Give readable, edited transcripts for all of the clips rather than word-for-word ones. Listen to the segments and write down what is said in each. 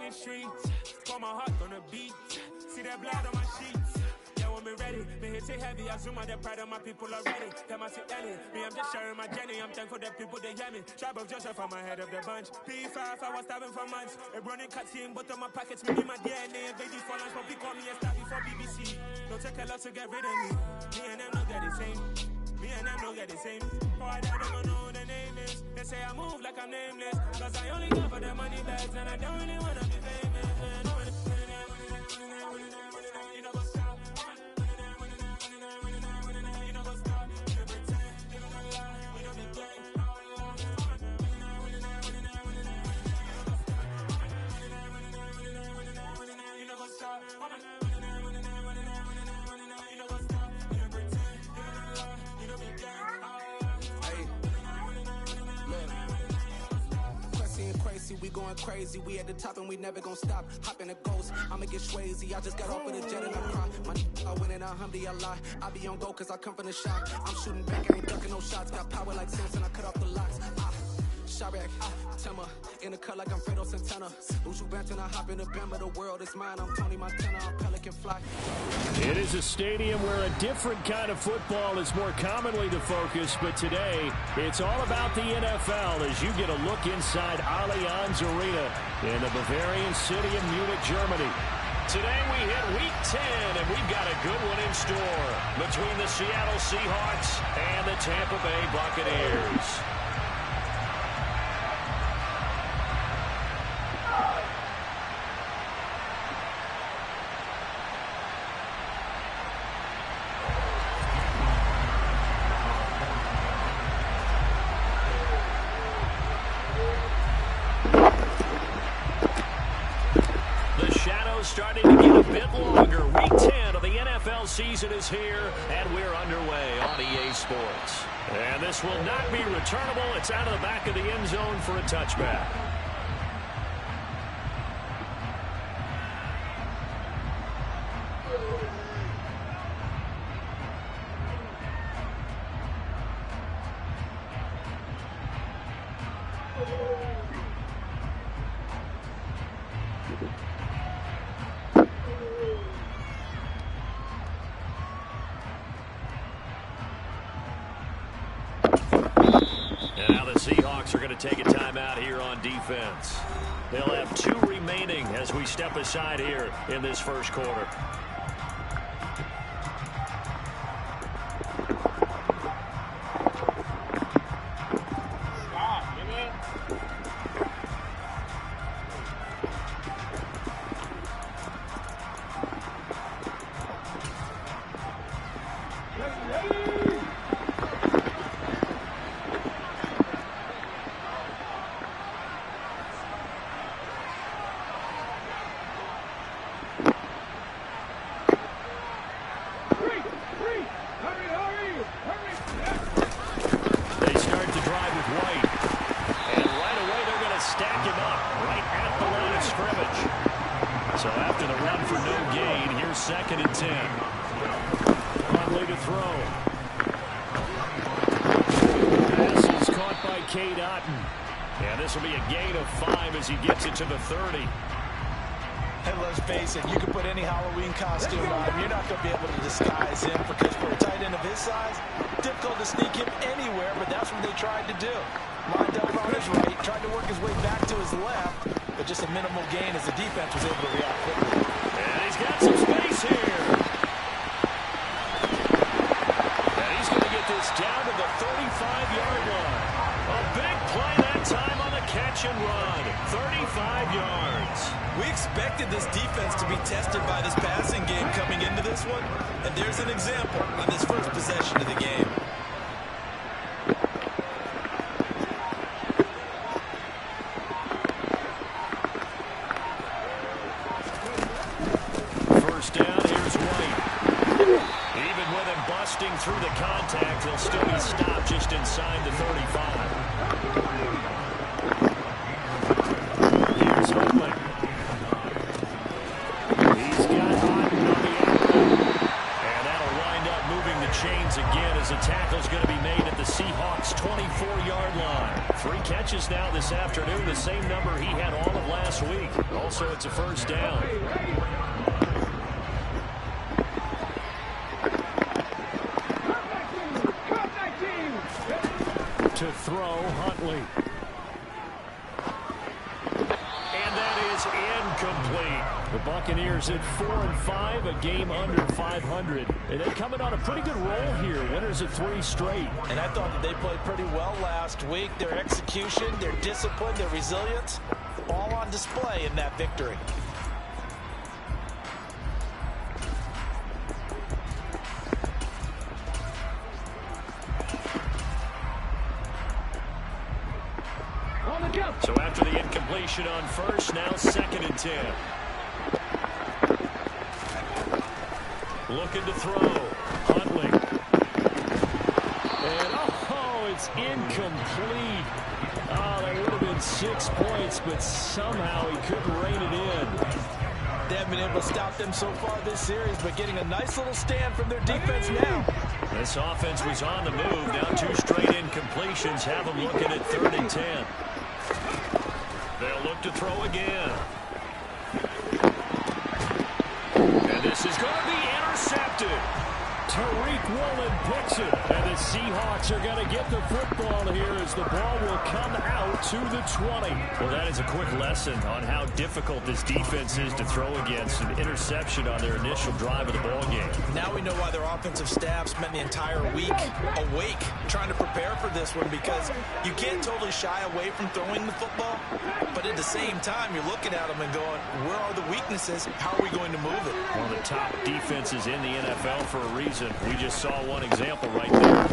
in the streets. Pour my heart on the beat. See that blood on my sheets. Yeah, when we ready, me hit it heavy. I zoom out the pride of my people already. Them I see Ellie, me I'm just sharing my journey. I'm thankful that people they hear me. Tribe of Joseph, I'm ahead of the bunch. P5, I was starving for months. A running cutscene, but on my pockets, me my DNA. Invade these for lunch, but people call me a star before BBC. Don't take a lot to get rid of me. Me and them don't get the same. Me and them don't get the same. Boy, I don't know who the name is. They say I move like I'm nameless. Cause I only go for the money bags and I don't really wanna be famous. You know what's up? You know what's up? You pretend, you don't lie, you don't be gay. You know what's up? We going crazy, we at the top and we never gonna stop. Hop in a ghost, I'ma get swayzy. I just got off of the jet and I cry. My I win in a Humvee, I lie. I be on go cause I come from the shop. I'm shooting back, I ain't ducking no shots. Got power like Samson, I cut off the locks. Chirac, Timmer, in the cut like I'm Fredo Santana. Uju Benton, I hop in the Bama, the world is mine. I'm Tony Montana, I'm Pelican Fly. It is a stadium where a different kind of football is more commonly the focus, but today it's all about the NFL as you get a look inside Allianz Arena in the Bavarian city of Munich, Germany. Today we hit Week 10, and we've got a good one in store between the Seattle Seahawks and the Tampa Bay Buccaneers. Starting to get a bit longer. Week 10 of the NFL season is here, and we're underway on EA Sports. And this will not be returnable. It's out of the back of the end zone for a touchback. Seahawks are going to take a timeout here on defense. They'll have 2 remaining as we step aside here in this first quarter. So after the run for no gain, here's 2nd and 10. Conley to throw. Pass is caught by Cade Otton. And this will be a gain of 5 as he gets it to the 30. Hey, let's face it, you can put any Halloween costume on him. You're not going to be able to disguise him because for a tight end of his size, difficult to sneak him anywhere, but that's what they tried to do. Lined up on his right, tried to work his way back to his left, but just a minimal gain as the defense was able to react quickly. And he's got some space here. And he's going to get this down to the 35-yard line. A big play that time on the catch and run. 35 yards. We expected this defense to be tested by this passing game coming into this one, and there's an example on this first possession of the game. First down, here's White. Even with him busting through the contact, he'll still be stopped just inside the 35. Here's Holman. He's got Otton on the outlet. And that'll wind up moving the chains again as the tackle's going to be made at the Seahawks' 24-yard line. 3 catches now this afternoon, the same number he had all of last week. Also, it's a first down. To throw, Huntley. And that is incomplete. The Buccaneers at 4-5, a game under 500. And they're coming on a pretty good roll here. Winners of 3 straight. And I thought that they played pretty well last week. Their execution, their discipline, their resilience, all on display in that victory. So after the incompletion on first, now 2nd and 10. Looking to throw. Huntley. And, it's incomplete. Oh, that would have been 6 points, but somehow he couldn't rein it in. They haven't been able to stop them so far this series, but getting a nice little stand from their defense now. This offense was on the move. Now 2 straight incompletions have them looking at 3rd and 10. They'll look to throw again. And this is going to be intercepted. Tariq Woolen picks it. And the Seahawks are going to get the football here as the ball will come out to the 20. Well, that is a quick lesson on how difficult this defense is to throw against. An interception on their initial drive of the ball game. Now we know why their offensive staff spent the entire week awake trying to prepare for this one, because you can't totally shy away from throwing the football, but at the same time you're looking at them and going, where are the weaknesses? How are we going to move it? One of the top defenses in the NFL for a reason. We just saw one example right there.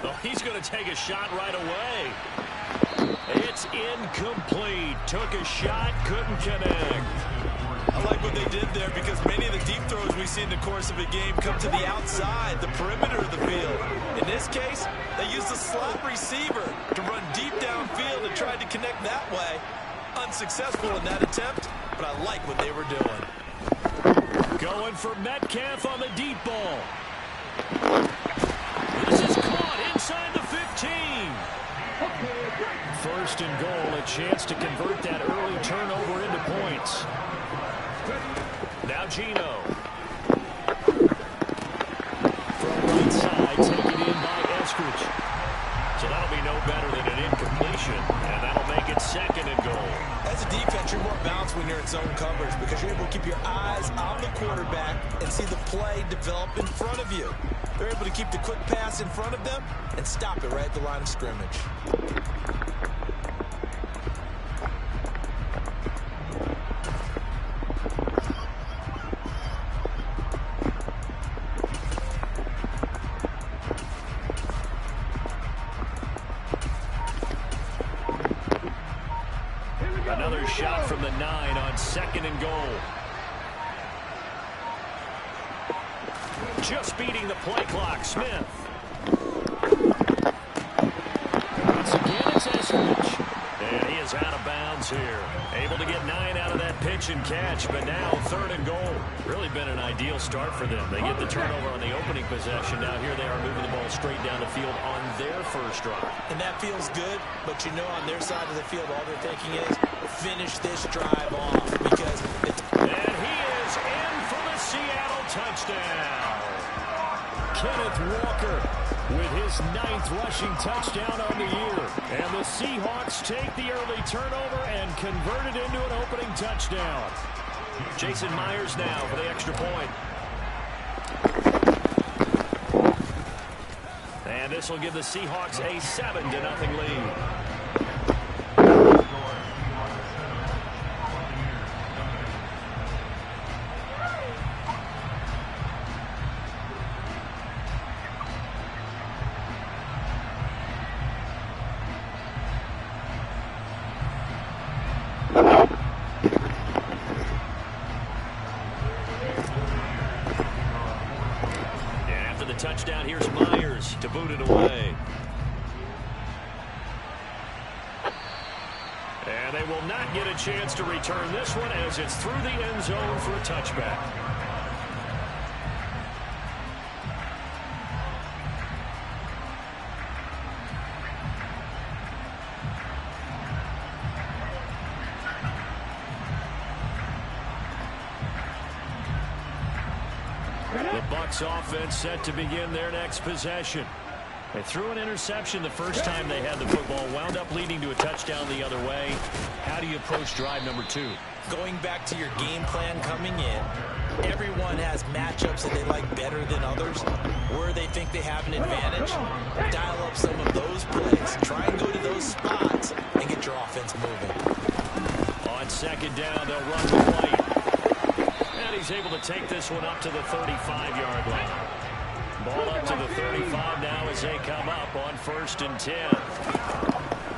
Oh, he's going to take a shot right away. It's incomplete. Took a shot, couldn't connect. I like what they did there, because many of the deep throws we see in the course of a game come to the outside, the perimeter of the field. In this case, they used the slot receiver to run deep downfield and tried to connect that way. Unsuccessful in that attempt, but I like what they were doing. Going for Metcalf on the deep ball. This is caught inside the 15. 1st and goal, a chance to convert that early turnover into points. Now Gino. From right side, taken in by Eskridge. So that'll be no better than an incompletion, and that'll make it 2nd and goal. As a defense, you're more balanced when you're in zone coverage, because you're able to keep your eyes on the quarterback and see the play develop in front of you. They're able to keep the quick pass in front of them and stop it right at the line of scrimmage. Another shot from the 9 on 2nd and goal. Just beating the play clock, Smith. Once again, it's Eskridge. And he is out of bounds here. Able to get 9 out of that pitch and catch, but now 3rd and goal. Really been an ideal start for them. They get the turnover on the opening possession. Now here they are moving the ball straight down the field on their first drive. And that feels good, but you know on their side of the field, all they're thinking is finish this drive off, because and he is in for the Seattle touchdown. Kenneth Walker with his 9th rushing touchdown on the year. And the Seahawks take the early turnover and convert it into an opening touchdown. Jason Myers now for the extra point. And this will give the Seahawks a 7-0 lead. Touchdown, here's Myers to boot it away. And they will not get a chance to return this one as it's through the end zone for a touchback. Bucs offense set to begin their next possession. They threw an interception the first time they had the football, wound up leading to a touchdown the other way. How do you approach drive number 2? Going back to your game plan coming in, everyone has matchups that they like better than others. Where they think they have an advantage, dial up some of those plays. Try and go to those spots and get your offense moving. On second down, they'll run with White. And he's able to take this one up to the 35-yard line. Ball up to the 35 now as they come up on 1st and 10.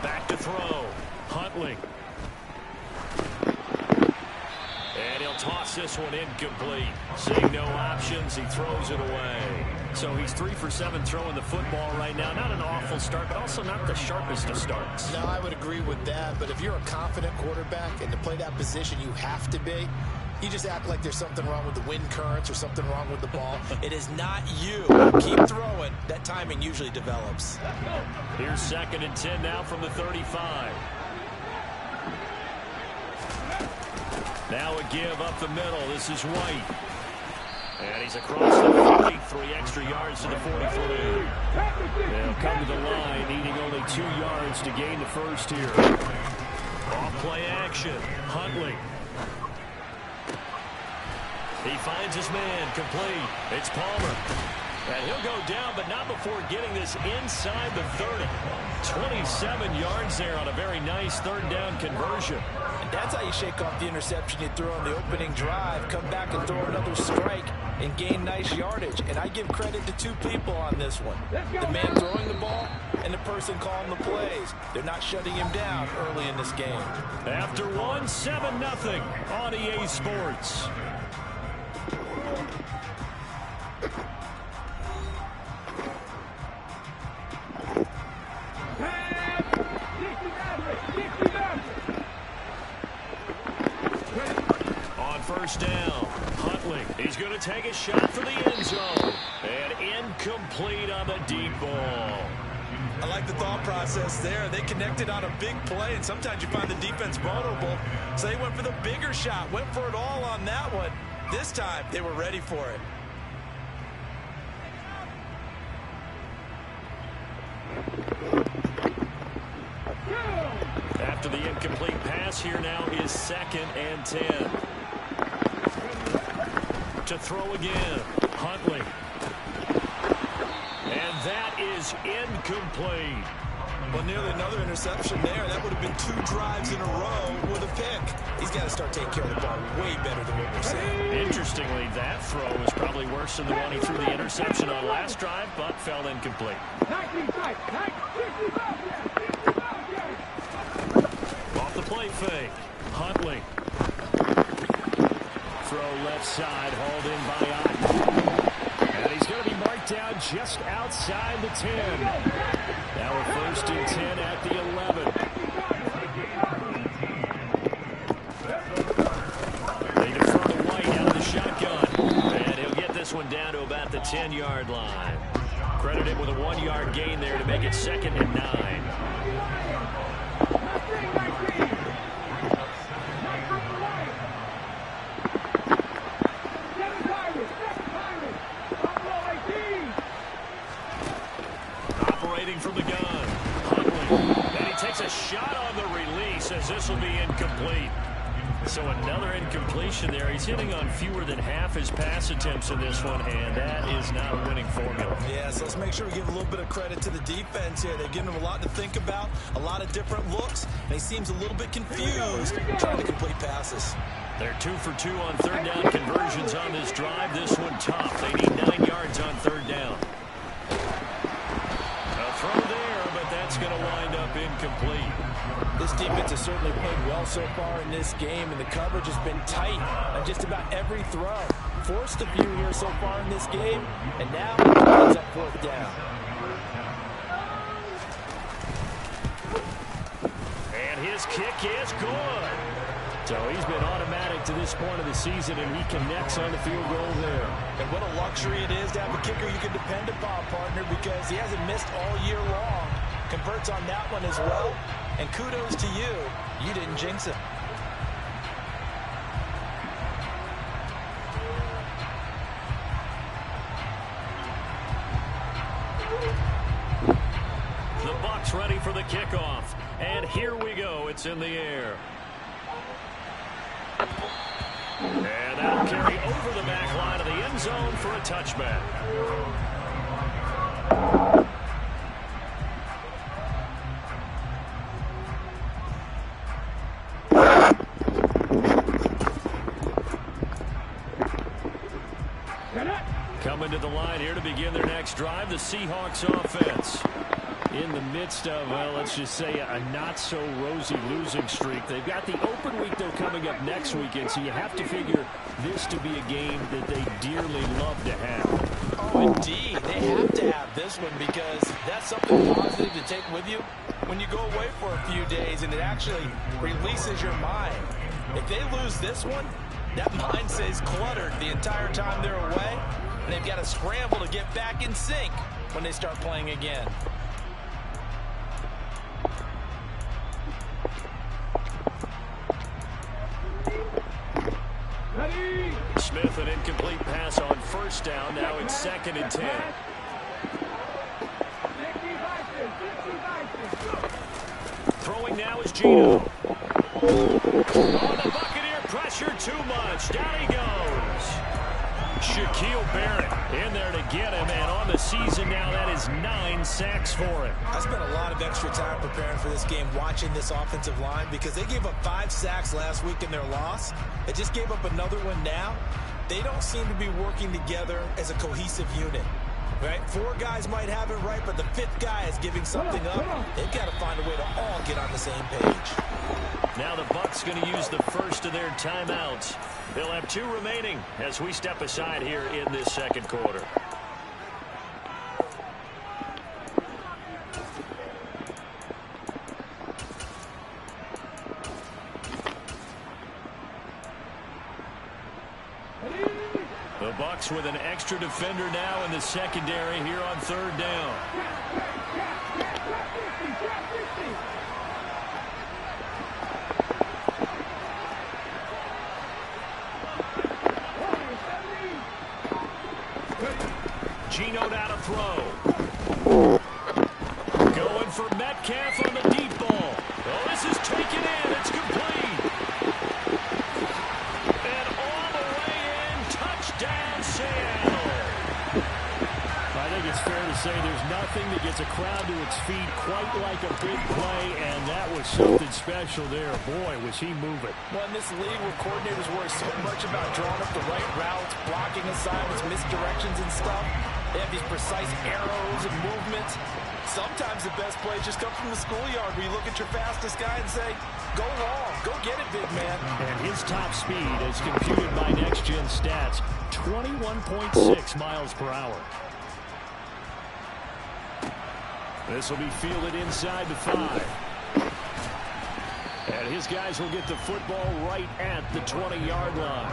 Back to throw. Huntley. And he'll toss this one incomplete. Seeing no options, he throws it away. So he's 3 for 7 throwing the football right now. Not an awful start, but also not the sharpest of starts. No, I would agree with that. But if you're a confident quarterback and to play that position, you have to be. You just act like there's something wrong with the wind currents or something wrong with the ball. It is not you. Keep throwing. That timing usually develops. Here's 2nd and 10 now from the 35. Now a give up the middle. This is White. And he's across the 40, 3 extra yards to the 43. They'll come to the line, needing only 2 yards to gain the first here. Off play action. Huntley. He finds his man, complete. It's Palmer. And he'll go down, but not before getting this inside the 30. 27 yards there on a very nice 3rd down conversion. And that's how you shake off the interception you threw on the opening drive. Come back and throw another strike and gain nice yardage. And I give credit to 2 people on this one. The man throwing the ball and the person calling the plays. They're not shutting him down early in this game. After one, 7-0 on EA Sports. On 1st down, Huntley. He's going to take a shot for the end zone. And incomplete on the deep ball. I like the thought process there. They connected on a big play, and sometimes you find the defense vulnerable. So they went for the bigger shot, went for it all on that one. This time, they were ready for it. After the incomplete pass, here now is 2nd and 10. To throw again, Huntley. And that is incomplete. Well, nearly another interception there. That would have been 2 drives in a row with a pick. He's got to start taking care of the ball way better than what we're seeing. Interestingly, that throw was probably worse than the one he threw the interception on last drive, but fell incomplete. Off the play fake, Huntley. Throw left side, hauled in by Otten. And he's going to be marked down just outside the 10. Now a 1st and 10 at the 11. They defer to White out of the shotgun. And he'll get this one down to about the 10-yard line. Credit him with a 1-yard gain there to make it 2nd and 9. From the gun, Huntley, and he takes a shot on the release as this will be incomplete. So another incompletion there. He's hitting on fewer than half his pass attempts in this one, and that is not a winning formula. Yeah, so let's make sure we give a little bit of credit to the defense here. They've given him a lot to think about, a lot of different looks, and he seems a little bit confused trying to complete passes. They're 2 for 2 on 3rd down conversions on this drive. This one tough. They need 9 yards on 3rd down. Throw there, but that's going to wind up incomplete. This defense has certainly played well so far in this game, and the coverage has been tight on just about every throw. Forced a few here so far in this game, and now it's up 4th down. And his kick is good. So he's been automatic to this point of the season, and he connects on the field goal there. And what a luxury it is to have a kicker you can depend upon, partner, because he hasn't missed all year long. Converts on that one as well. And kudos to you. You didn't jinx him. gets ready for the kickoff. And here we go. It's in the air. And that'll carry over the back line of the end zone for a touchback. Coming to the line here to begin their next drive, the Seahawks offense. In the midst of, well, let's just say a not-so-rosy losing streak. They've got the open week, though, coming up next weekend, so you have to figure this to be a game that they dearly love to have. Oh, indeed. They have to have this one because that's something positive to take with you when you go away for a few days, and it actually releases your mind. If they lose this one, that mind stays cluttered the entire time they're away, and they've got to scramble to get back in sync when they start playing again. Smith, an incomplete pass on first down. Now it's 2nd and 10. Throwing now is Gino. Oh, the Buccaneer pressure too much. Down he goes. Shaquille Barrett in there to get him, and on the season now, that is 9 sacks for him. I spent a lot of extra time preparing for this game, watching this offensive line, because they gave up 5 sacks last week in their loss. They just gave up another one now. They don't seem to be working together as a cohesive unit. Right? 4 guys might have it right, but the 5th guy is giving something up. They've got to find a way to all get on the same page. Now the Bucs going to use the first of their timeouts. They'll have 2 remaining as we step aside here in this second quarter. The Bucs with an extra defender now in the secondary here on 3rd down. Gino now to throw. Going for Metcalf on the deep ball. Oh, this is taken in. It's complete. And all the way in. Touchdown, Seattle. I think it's fair to say there's nothing that gets a crowd to its feet quite like a big play, and that was something special there. Boy, was he moving. Well, in this league where coordinators worry so much about drawing up the right routes, blocking assignments, misdirections and stuff, they have these precise arrows and movements. Sometimes the best plays just come from the schoolyard where you look at your fastest guy and say, go long, go get it, big man. And his top speed, as computed by Next Gen Stats, 21.6 miles per hour. This will be fielded inside the 5. And his guys will get the football right at the 20-yard line.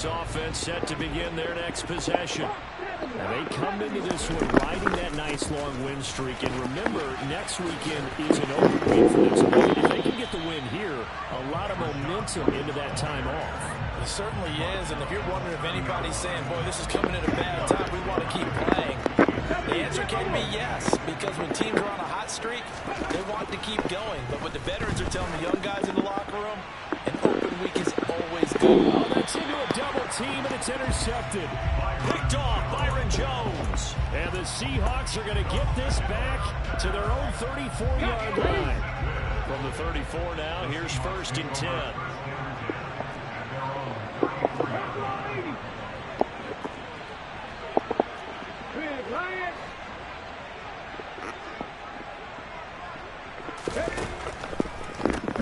Offense set to begin their next possession. And they come into this one riding that nice long win streak. And remember, next weekend is an open week for them. So if they can get the win here, a lot of momentum into that time off. It certainly is. And if you're wondering if anybody's saying, boy, this is coming at a bad time, we want to keep playing, the answer can be yes. Because when teams are on a hot streak, they want to keep going. But what the veterans are telling the young guys in the locker room, an open week is always good. Oh, that's into a double team, and it's intercepted. Picked off Byron Jones. And the Seahawks are going to get this back to their own 34-yard line. From the 34 now, here's 1st and 10.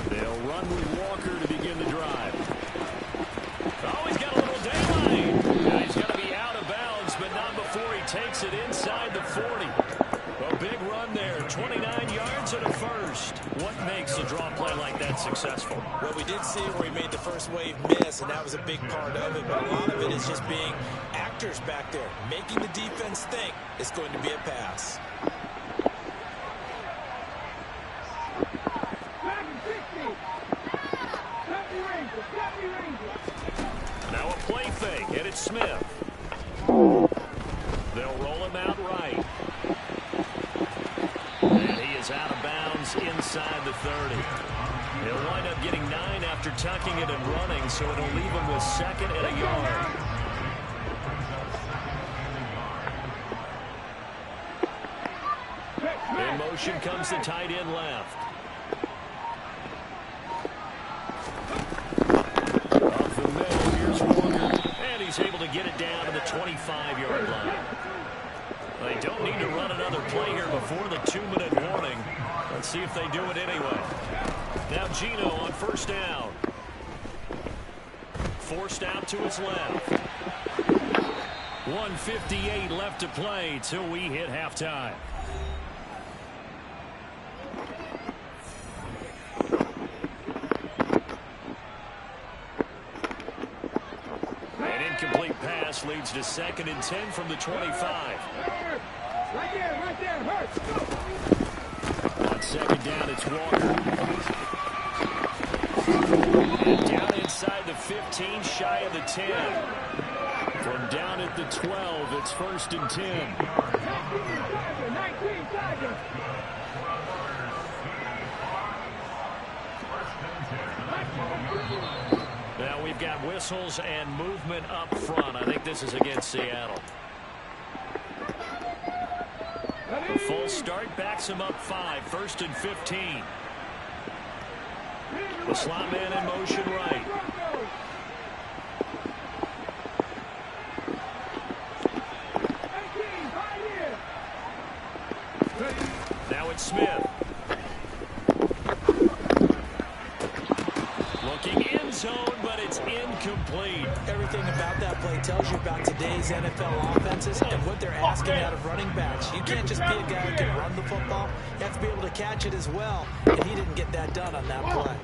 They'll run with Walker to begin the drive. Oh, he's got a little daylight. Now he's going to be out of bounds, but not before he takes it inside the 40. A big run there, 29 yards, it a first. What makes a draw play like that successful? Well, we did see where he made the first wave miss, and that was a big part of it. But a lot of it is just being actors back there, making the defense think it's going to be a pass. Now a play fake, and it's Smith. They'll roll him out right. And he is out of bounds inside the 30. He'll wind up getting 9 after tucking it and running, so it'll leave him with 2nd and a yard. In motion comes the tight end left. Off the middle, here's Walker. And he's able to get it down to the 25-yard line. They don't need to run another play here before the 2-minute warning. Let's see if they do it anyway. Now Gino on first down. Forced out to his left. 1:58 left to play till we hit halftime. An incomplete pass leads to 2nd and 10 from the 25. Right there, hurts. On 2nd down, it's Walker. And down inside the 15, shy of the 10. From down at the 12, it's 1st and 10. 19 Tigers. Now we've got whistles and movement up front. I think this is against Seattle. The full start backs him up 5, 1st and 15. The slot man in motion right. Now it's Smith. Looking end zone, but it's incomplete. Everything about that play tells you about today's NFL offenses and what they're asking out of running backs. You can't just be a guy who can run the football. You have to be able to catch it as well, and he didn't get that done on that play.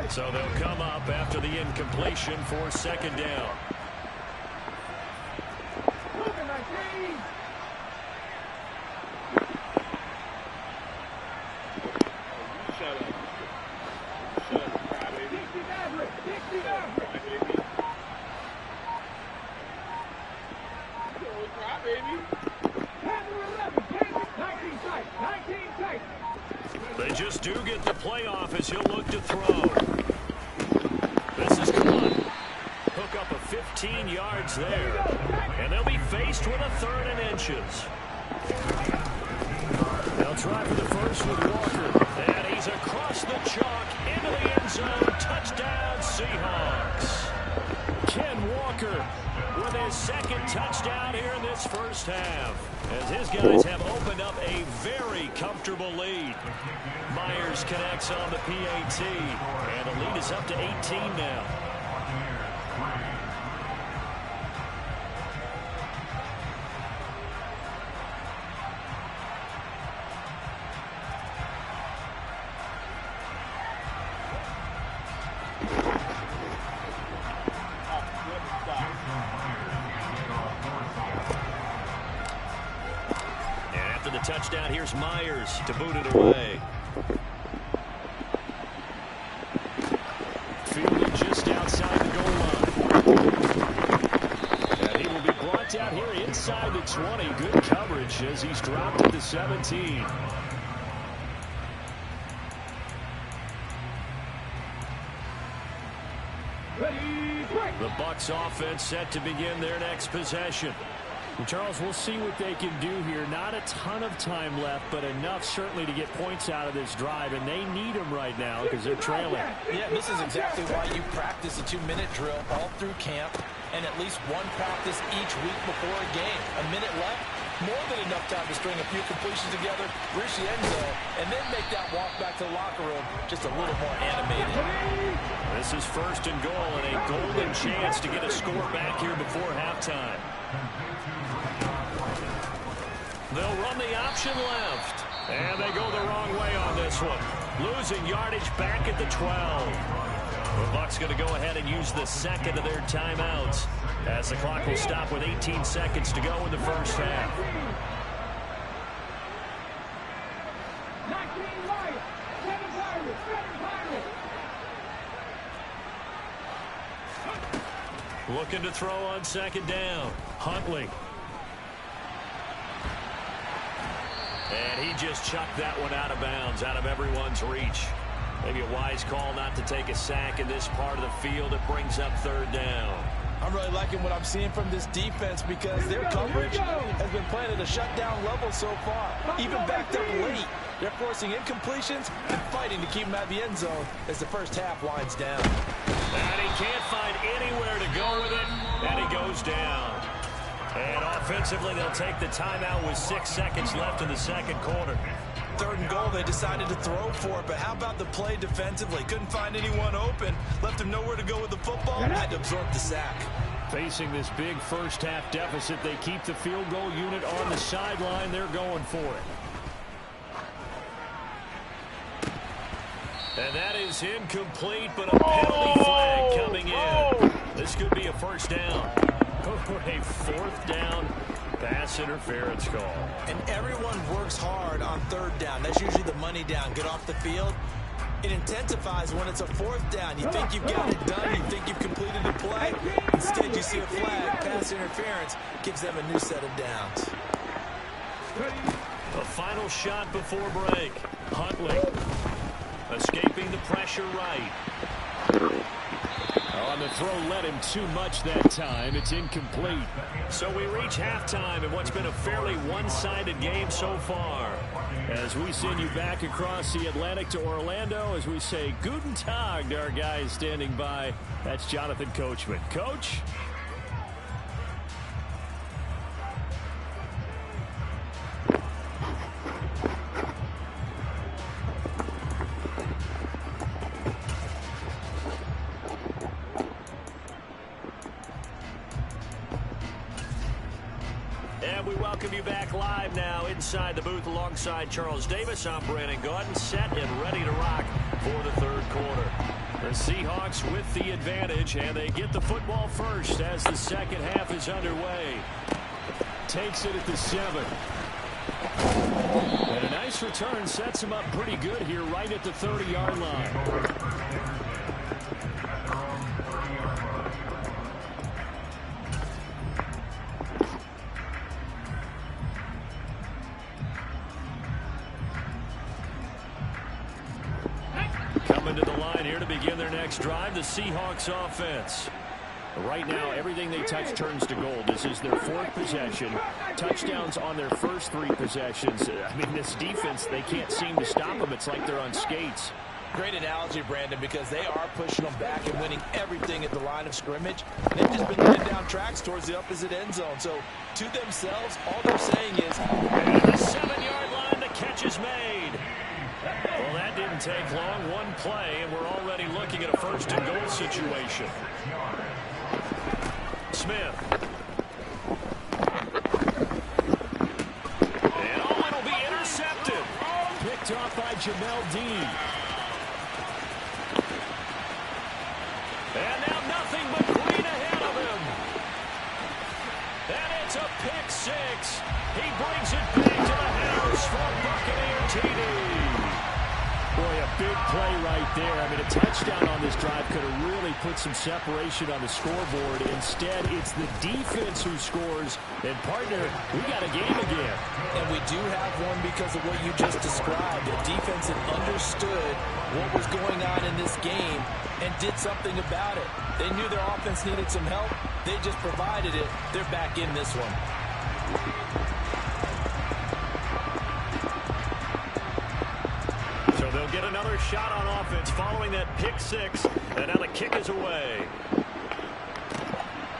So they'll come up after the incompletion for 2nd down. They just do get the playoff as he'll look to throw. This is good. Hook up a 15 yards there. And they'll be faced with a 3rd and inches. They'll try for the first with Walker. And he's across the chalk into the end zone. Touchdown, Seahawks. Ken Walker with his 2nd touchdown here in this first half, as his guys have opened up a very comfortable lead. Myers connects on the PAT, and the lead is up to 18 now. Touchdown, here's Myers to boot it away. Fielded just outside the goal line. And he will be brought down here inside the 20. Good coverage as he's dropped at the 17. The Bucs offense set to begin their next possession. And Charles, we'll see what they can do here. Not a ton of time left, but enough certainly to get points out of this drive, and they need them right now because they're trailing. Yeah, this is exactly why you practice a 2-minute drill all through camp and at least one practice each week before a game. A minute left, more than enough time to string a few completions together, reach the end zone, and then make that walk back to the locker room just a little more animated. This is 1st and goal and a golden chance to get a score back here before halftime. They'll run the option left. And they go the wrong way on this one. Losing yardage back at the 12. The Bucs going to go ahead and use the second of their timeouts as the clock will stop with 18 seconds to go in the first half. Looking to throw on second down. Huntley. And he just chucked that one out of bounds, out of everyone's reach. Maybe a wise call not to take a sack in this part of the field. It brings up third down. I'm really liking what I'm seeing from this defense because their coverage has been playing at a shutdown level so far. Even backed up late. They're forcing incompletions and fighting to keep them at the end zone as the first half winds down. And he can't find anywhere to go with it, and he goes down. And offensively, they'll take the timeout with 6 seconds left in the second quarter. Third and goal, they decided to throw for it, but how about the play defensively? Couldn't find anyone open, left him nowhere to go with the football, had to absorb the sack. Facing this big first half deficit, they keep the field goal unit on the sideline. They're going for it. And that is incomplete, but a penalty flag coming in. This could be a first down. A fourth down pass interference call. And everyone works hard on third down. That's usually the money down. Get off the field. It intensifies when it's a fourth down. You think you've got it done. You think you've completed the play. Instead, you see a flag. Pass interference gives them a new set of downs. The final shot before break. Huntley escaping the pressure right. On the throw led him too much that time. It's incomplete. So we reach halftime in what's been a fairly one-sided game so far. As we send you back across the Atlantic to Orlando, as we say Guten Tag to our guys standing by. That's Jonathan Coachman. Coach? Welcome you back live now inside the booth alongside Charles Davis. I'm Brandon Gaudin, set and ready to rock for the third quarter. The Seahawks with the advantage, and they get the football first as the second half is underway. Takes it at the 7. And a nice return sets him up pretty good here right at the 30-yard line. Drive the Seahawks offense. Right now, everything they touch turns to gold. This is their fourth possession. Touchdowns on their first 3 possessions. I mean, this defense, they can't seem to stop them. It's like they're on skates. Great analogy, Brandon, because they are pushing them back and winning everything at the line of scrimmage. They've just been running down tracks towards the opposite end zone. So, to themselves, all they're saying is, at the 7-yard line, the catch is made. Well, that didn't take long. One play, and we're already looking at a first and goal situation. Smith. And it'll be intercepted. Picked off by Jamel Dean. And now nothing but green ahead of him. And it's a pick 6. He brings it back to the house for Buccaneer TD. Boy, a big play right there. I mean, a touchdown on this drive could have really put some separation on the scoreboard. Instead, it's the defense who scores. And, partner, we got a game again. And we do have one because of what you just described. A defense that understood what was going on in this game and did something about it. They knew their offense needed some help. They just provided it. They're back in this one. They'll get another shot on offense following that pick 6, and now the kick is away.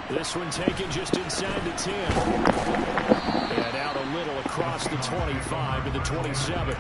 This one taken just inside the 10. And out a little across the 25 to the 27.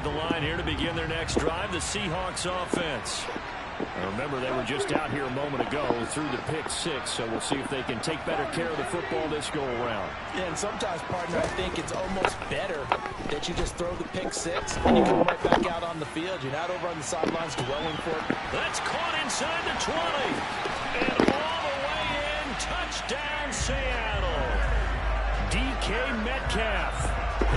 the line here to begin their next drive, the Seahawks offense. Now remember, they were just out here a moment ago through the pick six, so we'll see if they can take better care of the football this go-around. Yeah, and sometimes, partner, I think it's almost better that you just throw the pick six and you come right back out on the field. You're not over on the sidelines dwelling for it. That's caught inside the 20. And all the way in, touchdown Seattle. DK Metcalf.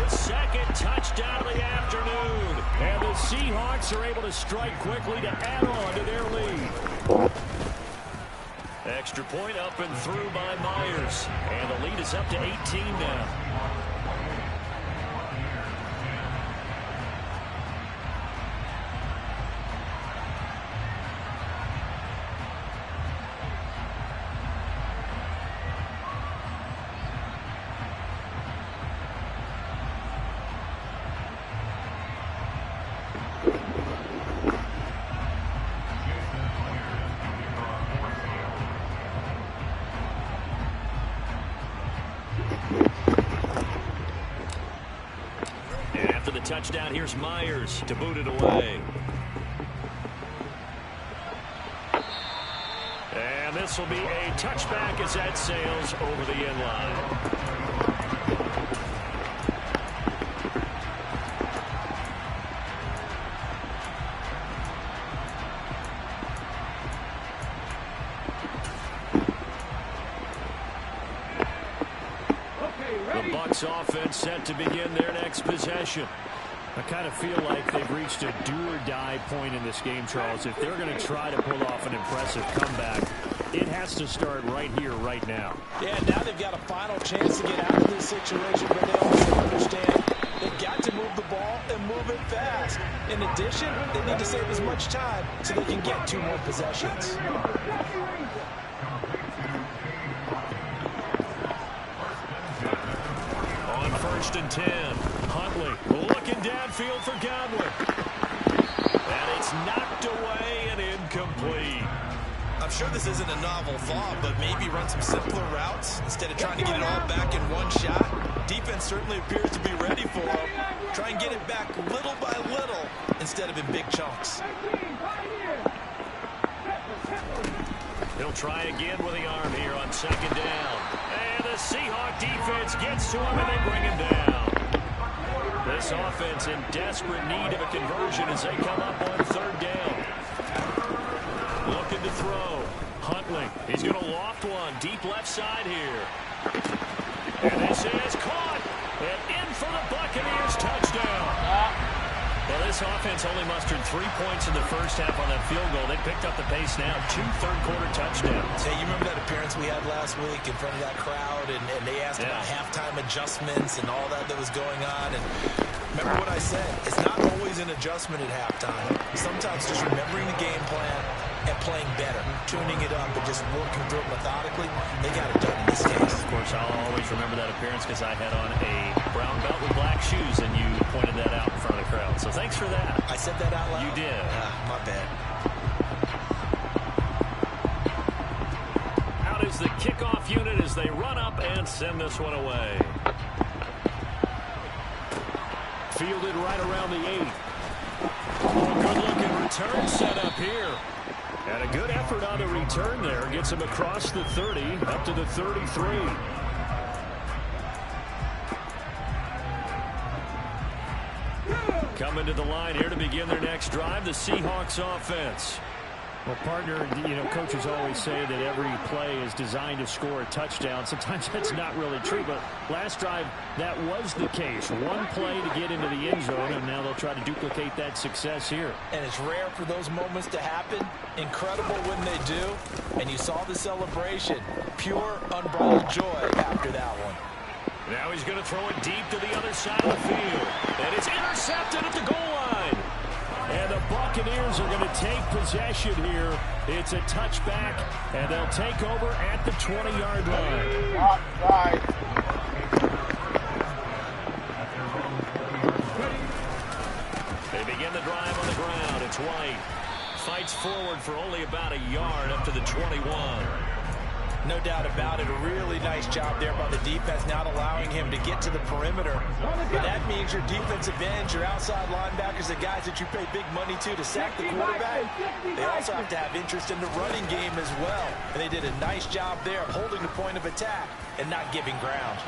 His second touchdown of the afternoon. And the Seahawks are able to strike quickly to add on to their lead. Extra point up and through by Myers. And the lead is up to 18 now. Touchdown. Here's Myers to boot it away. And this will be a touchback as that sails over the end line. The Bucs offense set to begin their next possession. I kind of feel like they've reached a do-or-die point in this game, Charles. If they're going to try to pull off an impressive comeback, it has to start right here, right now. Yeah, now they've got a final chance to get out of this situation, but they also understand they've got to move the ball and move it fast. In addition, they need to save as much time so they can get 2 more possessions. On 1st and 10. Huntley looking downfield for Godwin. And it's knocked away and incomplete. I'm sure this isn't a novel thought, but maybe run some simpler routes instead of trying to get it all back in one shot. Defense certainly appears to be ready for him. Try and get it back little by little instead of in big chunks. He'll try again with the arm here on 2nd down. And the Seahawk defense gets to him and they bring him down. This offense in desperate need of a conversion as they come up on 3rd down. Looking to throw. Huntley, he's going to loft one deep left side here. And this is caught. And in for the Buccaneers touchdown. Well, this offense only mustered 3 points in the first half on that field goal. They picked up the pace now. 2 third-quarter touchdowns. Hey, you remember that appearance we had last week in front of that crowd, and they asked about halftime adjustments and all that was going on. And remember what I said. It's not always an adjustment at halftime. Sometimes just remembering the game plan and playing better, tuning it up and just working through it methodically. They got it done in this case. Of course, I'll always remember that appearance because I had on a brown belt with black shoes, and you pointed that out in front of the crowd. So thanks for that. I said that out loud? You did. My bad. Out is the kickoff unit as they run up and send this one away. Fielded right around the 8. Oh, good-looking return set up here. And a good effort on the return there. Gets him across the 30, up to the 33. Coming to the line here to begin their next drive, the Seahawks offense. Well, partner, coaches always say that every play is designed to score a touchdown. Sometimes that's not really true, but last drive, that was the case. One play to get into the end zone, and now they'll try to duplicate that success here. And it's rare for those moments to happen. Incredible when they do. And you saw the celebration. Pure, unbridled joy after that one. Now he's going to throw it deep to the other side of the field. And it's intercepted at the goal line. And the Buccaneers are going to take possession here. It's a touchback, and they'll take over at the 20-yard line. They begin the drive on the ground. It's White. Fights forward for only about a yard up to the 21. No doubt about it. A really nice job there by the defense, not allowing him to get to the perimeter. But that means your defensive ends, your outside linebackers, the guys that you pay big money to sack the quarterback, they also have to have interest in the running game as well. And they did a nice job there of holding the point of attack and not giving ground.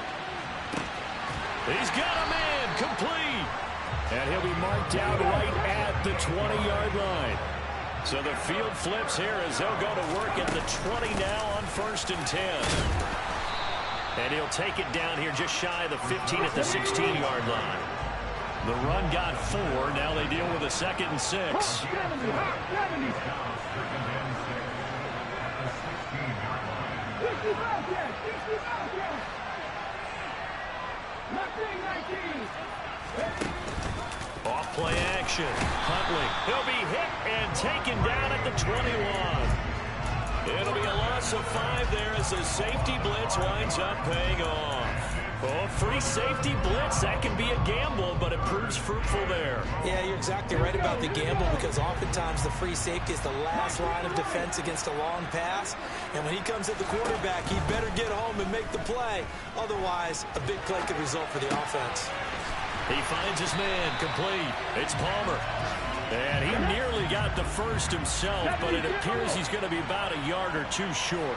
He's got a man complete. And he'll be marked out right at the 20-yard line. So the field flips here as they'll go to work at the 20 now on 1st and 10. And he'll take it down here just shy of the 15 at the 16-yard line. The run got 4. Now they deal with a 2nd and 6. Off play action. Huntley. He'll be hit and taken down at the 21. It'll be a loss of 5 there as the safety blitz winds up paying off. Oh, free safety blitz, that can be a gamble, but it proves fruitful there. Yeah, you're exactly right about the gamble because oftentimes the free safety is the last line of defense against a long pass. And when he comes at the quarterback, he better get home and make the play. Otherwise, a big play could result for the offense. He finds his man complete. It's Palmer. And he nearly got the first himself, but it appears he's going to be about a yard or 2 short.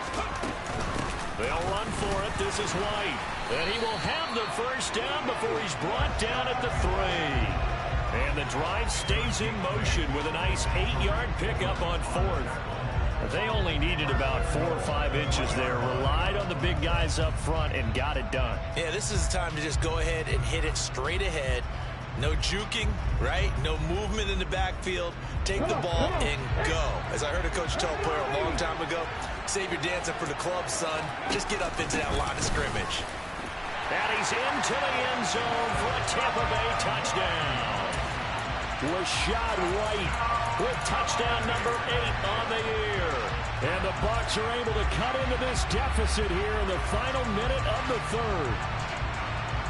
They'll run for it. This is White. And he will have the first down before he's brought down at the 3. And the drive stays in motion with a nice 8-yard pickup on 4th. They only needed about 4 or 5 inches there. Relied on the big guys up front and got it done. Yeah, this is the time to just go ahead and hit it straight ahead. No juking, right? No movement in the backfield. Take the ball and go. As I heard a coach tell a player a long time ago, save your dancing for the club, son. Just get up into that line of scrimmage. And he's into the end zone for a Tampa Bay touchdown. Rashad White with touchdown number 8 on the year. And the Bucs are able to cut into this deficit here in the final minute of the 3rd.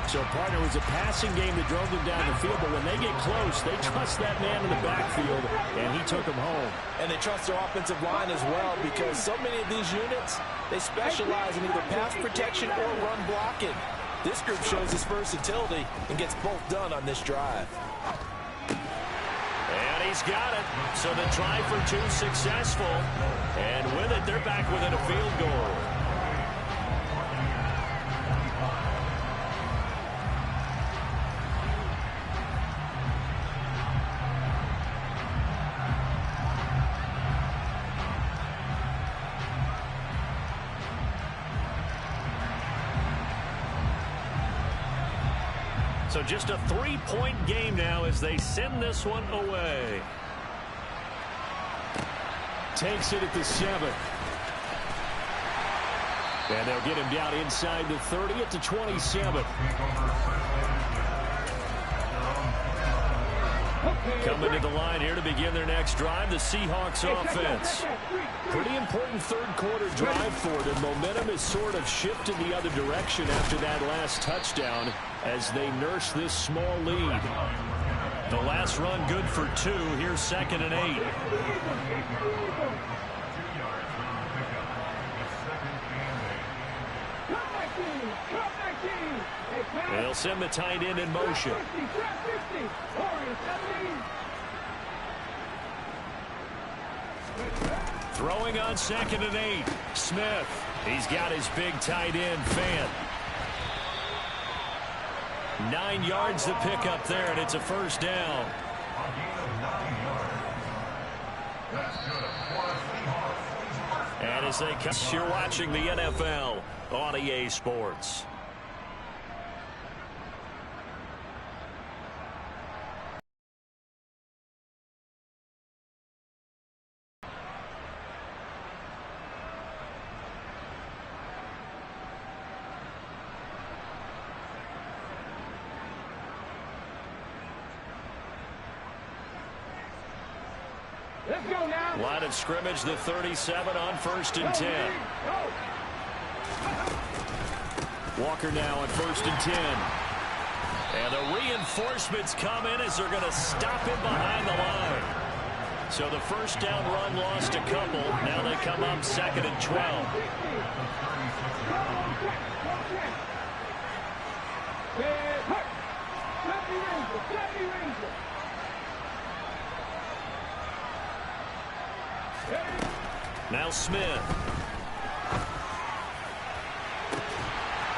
So, partner, it was a passing game that drove them down the field, but when they get close, they trust that man in the backfield, and he took them home. And they trust their offensive line as well because so many of these units, they specialize in either pass protection or run blocking. This group shows its versatility and gets both done on this drive. And he's got it. So the try for 2 successful. And with it, they're back within a field goal. So just a 3-point game now as they send this one away. Takes it at the 7. And they'll get him down inside the 30 at the 27. Coming to the line here to begin their next drive, the Seahawks offense. Pretty important 3rd quarter drive for them. Momentum has sort of shifted the other direction after that last touchdown as they nurse this small lead. The last run good for 2. Here's 2nd and 8. They'll send the tight end in motion. Throwing on 2nd and 8. Smith. He's got his big tight end, Fant. 9 yards to pick up there, and it's a first down. And as they come, you're watching the NFL on EA Sports. Line of scrimmage, the 37 on 1st and 10. Walker now on 1st and 10. And the reinforcements come in as they're going to stop him behind the line. So the first down run lost a couple. Now they come up 2nd and 12. Now Smith.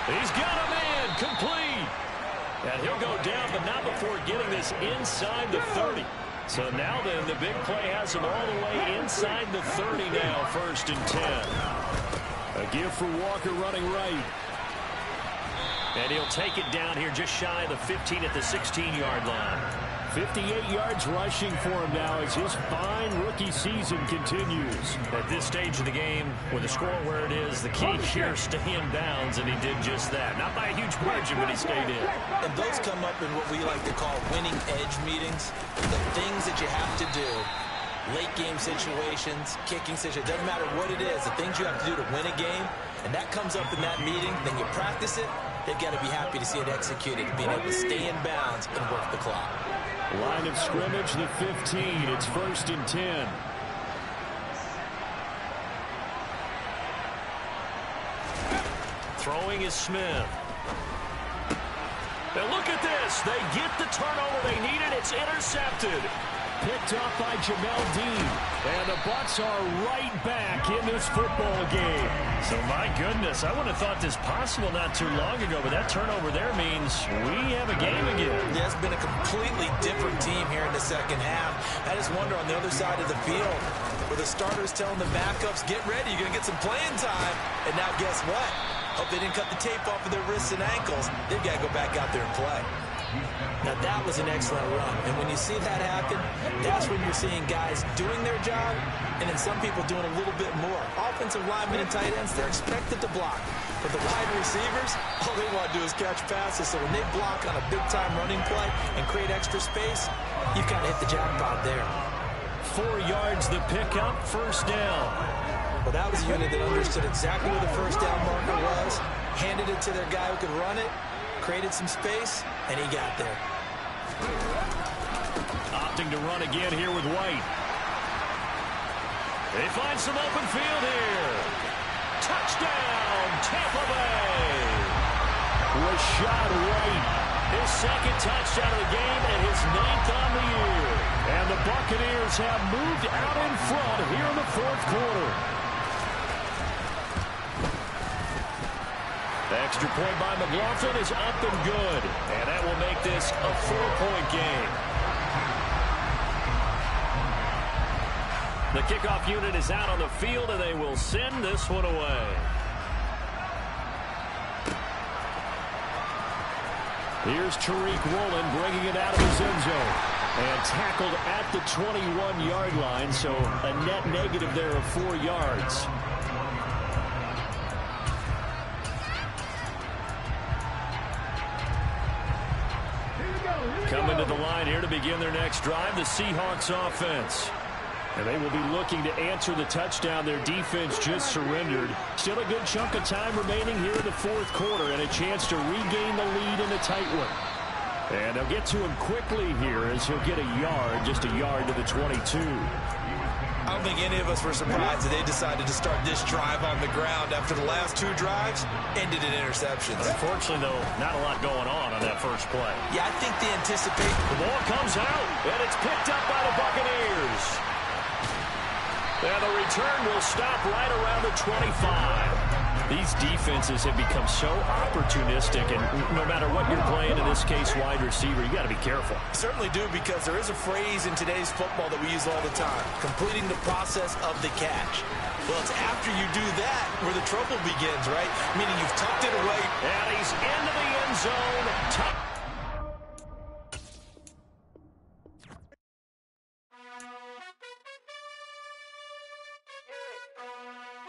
He's got a man complete. And he'll go down, but not before getting this inside the 30. So now then, the big play has him all the way inside the 30 now, 1st and 10. A give for Walker running right. And he'll take it down here just shy of the 15 at the 16-yard line. 58 yards rushing for him now as his fine rookie season continues. At this stage of the game, with the score where it is, the key here, stay in bounds, and he did just that. Not by a huge margin, but he stayed in. And those come up in what we like to call winning edge meetings. The things that you have to do, late game situations, kicking situations, doesn't matter what it is, the things you have to do to win a game, and that comes up in that meeting, then you practice it, they've got to be happy to see it executed, being able to stay in bounds and work the clock. Line of scrimmage, the 15. It's 1st and 10. Throwing is Smith. Now look at this. They get the turnover they needed. It's intercepted. Picked up by Jamel Dean. And the Bucs are right back in this football game. So, my goodness, I wouldn't have thought this possible not too long ago, but that turnover there means we have a game again. Yeah, it's been a completely different team here in the second half. I just wonder on the other side of the field, where the starters telling the backups, get ready, you're going to get some playing time. And now guess what? Hope they didn't cut the tape off of their wrists and ankles. They've got to go back out there and play. Now, that was an excellent run. And when you see that happen, that's when you're seeing guys doing their job and then some people doing a little bit more. Offensive linemen and tight ends, they're expected to block. But the wide receivers, all they want to do is catch passes. So when they block on a big-time running play and create extra space, you've kind of hit the jackpot there. 4 yards the pickup, 1st down. Well, that was a unit that understood exactly where the 1st down marker was, handed it to their guy who could run it, created some space, and he got there. Opting to run again here with White. They find some open field here. Touchdown, Tampa Bay. Rashad White, his 2nd touchdown of the game and his 9th on the year. And the Buccaneers have moved out in front here in the 4th quarter. The extra point by McLaughlin is up and good. And that will make this a 4-point game. The kickoff unit is out on the field, and they will send this one away. Here's Tariq Woolen bringing it out of his end zone. And tackled at the 21-yard line, so a net negative there of 4 yards. Coming to the line here to begin their next drive, the Seahawks offense. And they will be looking to answer the touchdown their defense just surrendered. Still a good chunk of time remaining here in the 4th quarter and a chance to regain the lead in a tight one. And they'll get to him quickly here as he'll get a yard, just a yard to the 22. I don't think any of us were surprised that they decided to start this drive on the ground after the last 2 drives ended in interceptions. Unfortunately, though, not a lot going on that first play. Yeah, I think they anticipate. The ball comes out, and it's picked up by the Buccaneers. And the return will stop right around the 25. These defenses have become so opportunistic, and no matter what you're playing, in this case, wide receiver, you got to be careful. Certainly do, because there is a phrase in today's football that we use all the time, completing the process of the catch. Well, it's after you do that where the trouble begins, right? Meaning you've tucked it away. And he's into the end zone.